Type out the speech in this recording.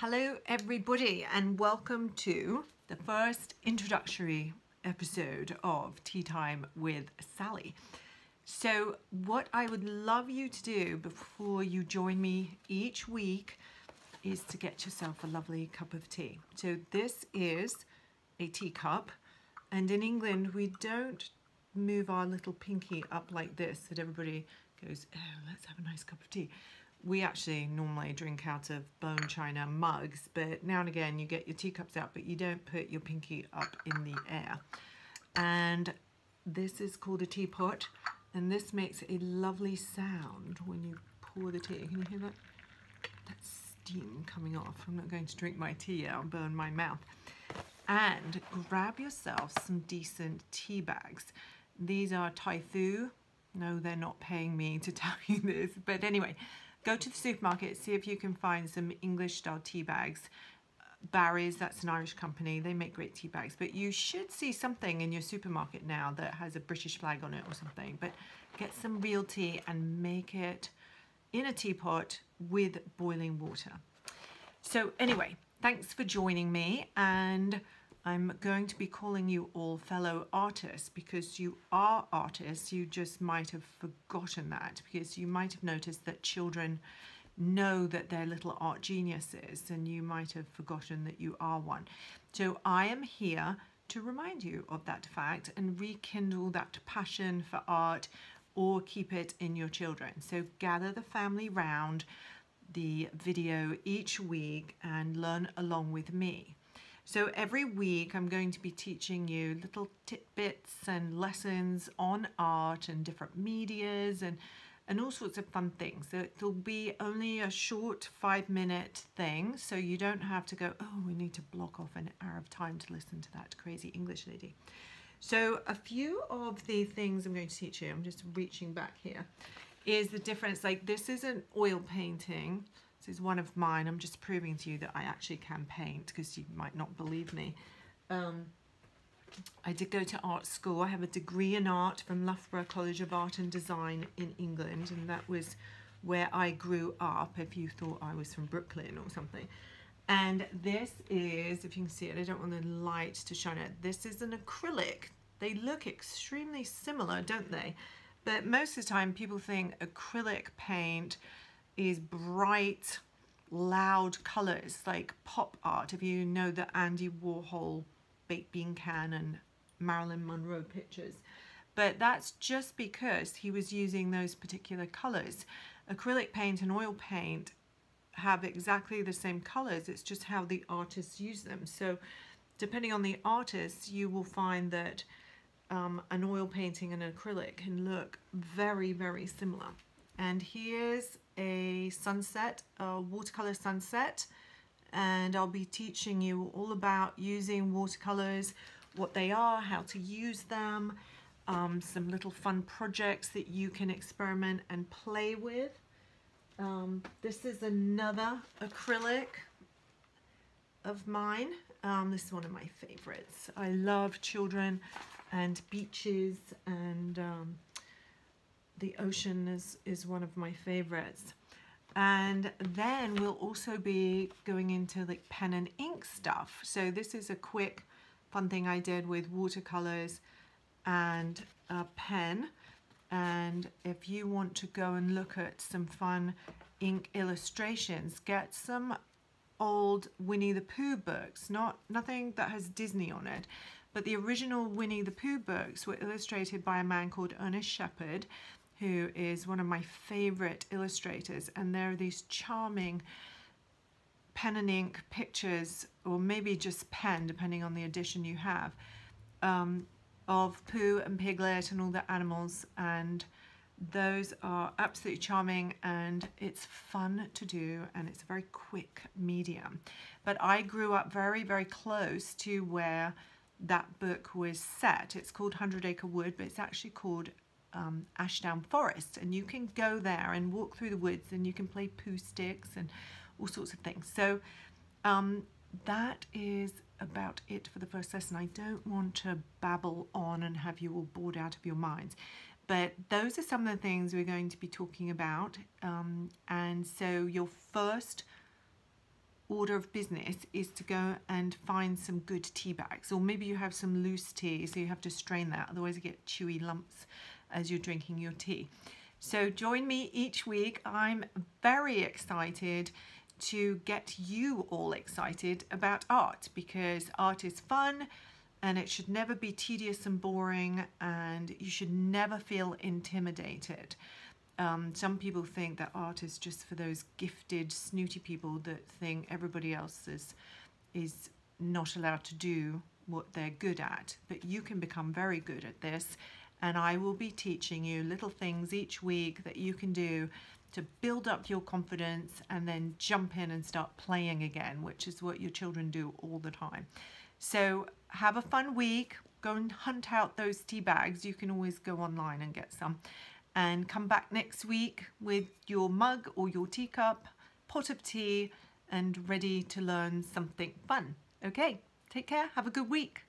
Hello everybody and welcome to the first introductory episode of Tea Time with Sally. So what I would love you to do before you join me each week is to get yourself a lovely cup of tea. So this is a teacup, and in England we don't move our little pinky up like this that everybody goes, oh, let's have a nice cup of tea. We actually normally drink out of bone china mugs, but now and again you get your teacups out, but you don't put your pinky up in the air. And this is called a teapot, and this makes a lovely sound when you pour the tea. Can you hear that? That's steam coming off. I'm not going to drink my tea, I'll burn my mouth. And grab yourself some decent tea bags. These are Thai Fu. No, they're not paying me to tell you this, but anyway, go to the supermarket, see if you can find some English-style tea bags. Barry's, that's an Irish company, they make great tea bags, but you should see something in your supermarket now that has a British flag on it or something. But get some real tea and make it in a teapot with boiling water. So anyway, thanks for joining me, and I'm going to be calling you all fellow artists because you are artists. You just might have forgotten that, because you might have noticed that children know that they're little art geniuses, and you might have forgotten that you are one. So I am here to remind you of that fact and rekindle that passion for art, or keep it in your children. So gather the family round the video each week and learn along with me. So every week I'm going to be teaching you little tidbits and lessons on art and different medias and all sorts of fun things. So it'll be only a short 5-minute thing, so you don't have to go, oh, we need to block off an hour of time to listen to that crazy English lady. So a few of the things I'm going to teach you, I'm just reaching back here, is the difference. Like, this is an oil painting. This is one of mine. I'm just proving to you that I actually can paint, because you might not believe me. I did go to art school. I have a degree in art from Loughborough College of Art and Design in England, and that was where I grew up, if you thought I was from Brooklyn or something. And this is, if you can see it, I don't want the light to shine it. This is an acrylic. They look extremely similar, don't they? But most of the time people think acrylic paint is bright, loud colors like pop art, if you know the Andy Warhol baked bean can and Marilyn Monroe pictures. But that's just because he was using those particular colors. Acrylic paint and oil paint have exactly the same colors, it's just how the artists use them. So depending on the artist, you will find that an oil painting and an acrylic can look very, very similar. And here's a sunset, a watercolor sunset, and I'll be teaching you all about using watercolors, what they are, how to use them, some little fun projects that you can experiment and play with. This is another acrylic of mine. This is one of my favorites. I love children and beaches, and the ocean is one of my favorites. And then we'll also be going into like pen and ink stuff. So this is a quick fun thing I did with watercolors and a pen. And if you want to go and look at some fun ink illustrations, get some old Winnie the Pooh books, nothing that has Disney on it, but the original Winnie the Pooh books were illustrated by a man called Ernest Shepard, who is one of my favorite illustrators. And there are these charming pen and ink pictures, or maybe just pen, depending on the edition you have, of Pooh and Piglet and all the animals. And those are absolutely charming, and it's fun to do, and it's a very quick medium. But I grew up very, very close to where that book was set. It's called 100 Acre Wood, but it's actually called Ashdown Forest, and you can go there and walk through the woods, and you can play Pooh sticks and all sorts of things. So that is about it for the first lesson. I don't want to babble on and have you all bored out of your minds, but those are some of the things we're going to be talking about. And so your first order of business is to go and find some good tea bags, or maybe you have some loose tea, so you have to strain that, otherwise you get chewy lumps as you're drinking your tea. So join me each week. I'm very excited to get you all excited about art, because art is fun and it should never be tedious and boring, and you should never feel intimidated. Some people think that art is just for those gifted, snooty people that think everybody else is not allowed to do what they're good at. But you can become very good at this, and I will be teaching you little things each week that you can do to build up your confidence and then jump in and start playing again, which is what your children do all the time. So have a fun week. Go and hunt out those tea bags. You can always go online and get some. And come back next week with your mug or your teacup, pot of tea, and ready to learn something fun. Okay, take care. Have a good week.